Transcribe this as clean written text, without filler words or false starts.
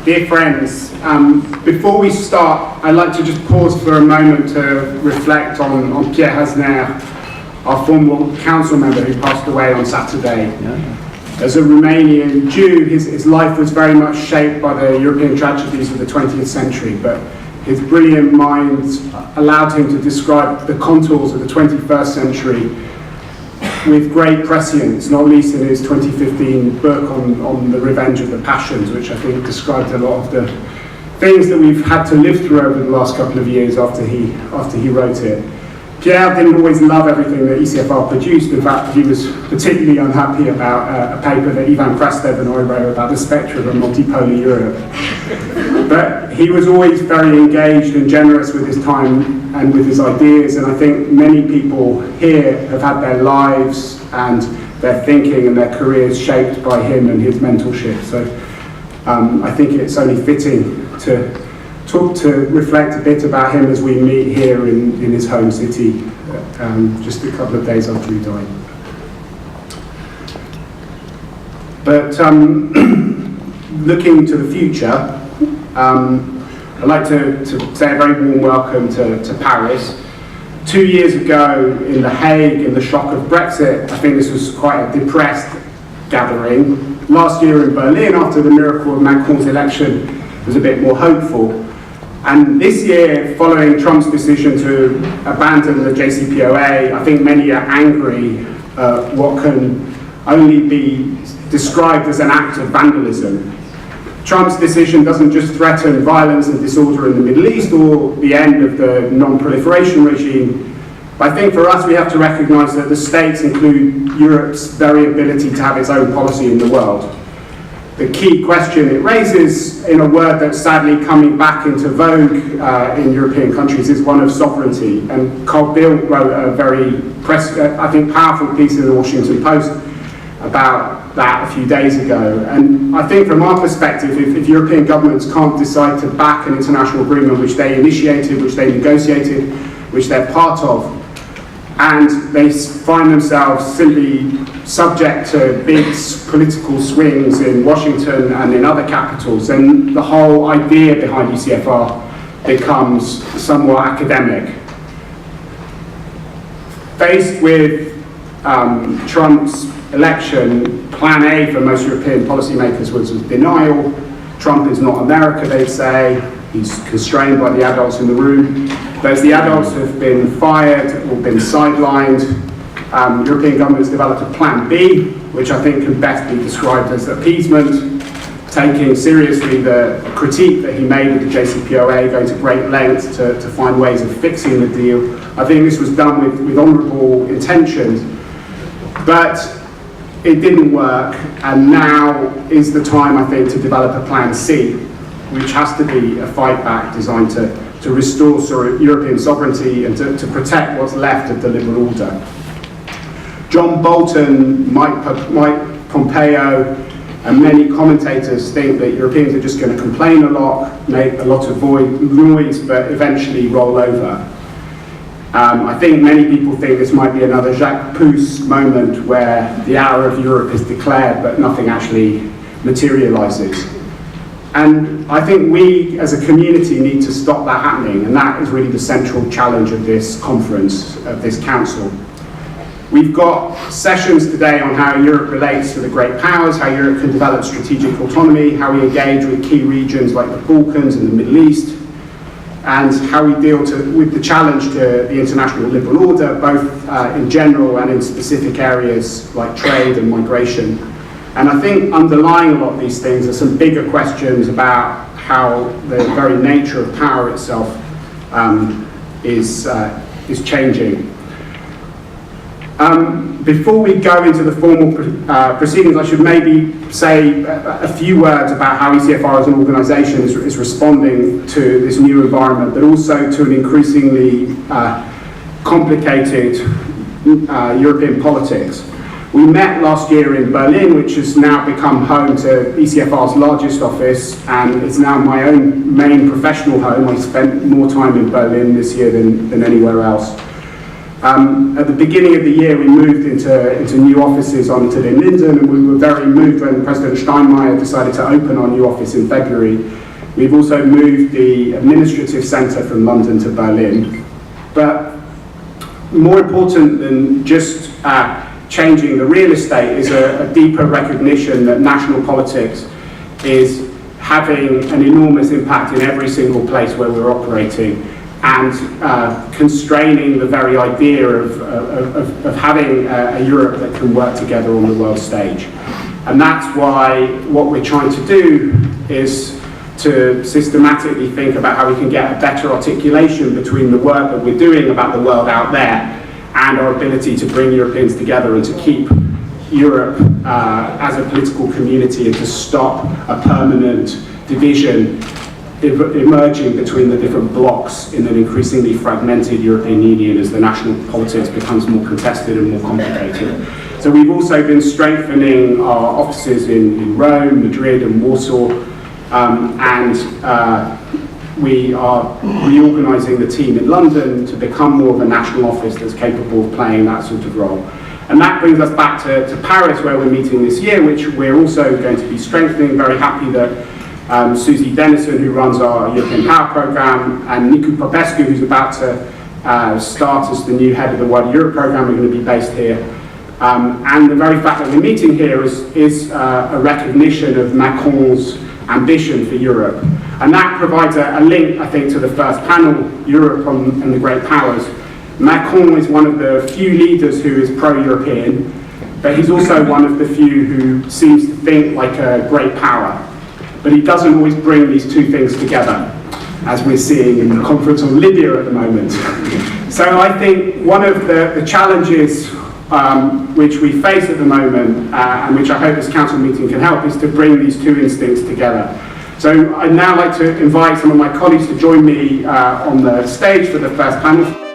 Dear friends, before we start, I'd like to just pause for a moment to reflect on Pierre Hasner, our former council member who passed away on Saturday. As a Romanian Jew, his life was very much shaped by the European tragedies of the 20th century, but his brilliant mind allowed him to describe the contours of the 21st century with great prescience, not least in his 2015 book on the Revenge of the Passions, which I think described a lot of the things that we've had to live through over the last couple of years after he wrote it. Pierre didn't always love everything that ECFR produced. In fact, he was particularly unhappy about a paper that Ivan Krastev and I wrote about the spectrum of multipolar Europe. But he was always very engaged and generous with his time and with his ideas, and I think many people here have had their lives and their thinking and their careers shaped by him and his mentorship. So I think it's only fitting to reflect a bit about him as we meet here in his home city just a couple of days after he died. But looking to the future, I'd like to say a very warm welcome to Paris. 2 years ago in The Hague, in the shock of Brexit, I think this was quite a depressed gathering. Last year in Berlin, after the miracle of Macron's election, it was a bit more hopeful. And this year, following Trump's decision to abandon the JCPOA, I think many are angry at what can only be described as an act of vandalism. Trump's decision doesn't just threaten violence and disorder in the Middle East or the end of the non-proliferation regime, but I think for us we have to recognise that the stakes include Europe's very ability to have its own policy in the world. The key question it raises, in a word that's sadly coming back into vogue in European countries, is one of sovereignty. And Carl Bildt wrote a very, I think, powerful piece in the Washington Post about that a few days ago. And I think from our perspective, if European governments can't decide to back an international agreement which they initiated, which they negotiated, which they're part of, and they find themselves simply subject to big political swings in Washington and in other capitals, then the whole idea behind ECFR becomes somewhat academic. Faced with Trump's election, plan A for most European policymakers was denial. Trump is not America, they'd say. He's constrained by the adults in the room. But as the adults have been fired or been sidelined, European governments developed a plan B, which I think can best be described as appeasement, taking seriously the critique that he made of the JCPOA, going to great lengths to find ways of fixing the deal. I think this was done with honourable intentions, but it didn't work, and now is the time, I think, to develop a plan C, which has to be a fight back designed to restore European sovereignty and to protect what's left of the liberal order. John Bolton, Mike Pompeo, and many commentators think that Europeans are just going to complain a lot, make a lot of noise, but eventually roll over. I think many people think this might be another Jacques Pousse moment where the hour of Europe is declared, but nothing actually materialises. And I think we, as a community, need to stop that happening, and that is really the central challenge of this conference, of this council. We've got sessions today on how Europe relates to the great powers, how Europe can develop strategic autonomy, how we engage with key regions like the Balkans and the Middle East, and how we deal with the challenge to the international liberal order, both in general and in specific areas like trade and migration. And I think underlying a lot of these things are some bigger questions about how the very nature of power itself is changing. Before we go into the formal proceedings, I should maybe say a few words about how ECFR as an organisation is responding to this new environment, but also to an increasingly complicated European politics. We met last year in Berlin, which has now become home to ECFR's largest office, and it's now my own main professional home. I spent more time in Berlin this year than anywhere else. At the beginning of the year, we moved into new offices onto Den Linden, and we were very moved when President Steinmeier decided to open our new office in February. We've also moved the administrative centre from London to Berlin. But more important than just changing the real estate is a deeper recognition that national politics is having an enormous impact in every single place where we're operating, and constraining the very idea of having a Europe that can work together on the world stage. And that's why what we're trying to do is to systematically think about how we can get a better articulation between the work that we're doing about the world out there and our ability to bring Europeans together and to keep Europe as a political community and to stop a permanent division emerging between the different blocs in an increasingly fragmented European Union as the national politics becomes more contested and more complicated. So we've also been strengthening our offices in Rome, Madrid and Warsaw, and we are reorganising the team in London to become more of a national office that's capable of playing that sort of role. And that brings us back to Paris, where we're meeting this year, which we're also going to be strengthening. Very happy that Susie Dennison, who runs our European Power Programme, and Nicu Popescu, who's about to start as the new head of the World Europe Programme, are going to be based here. And the very fact that we're meeting here is a recognition of Macron's ambition for Europe. And that provides a link, I think, to the first panel, Europe and the Great Powers. Macron is one of the few leaders who is pro-European, but he's also one of the few who seems to think like a great power. But he doesn't always bring these two things together, as we're seeing in the conference on Libya at the moment. So I think one of the challenges which we face at the moment, and which I hope this council meeting can help, is to bring these two instincts together. So I'd now like to invite some of my colleagues to join me on the stage for the first panel.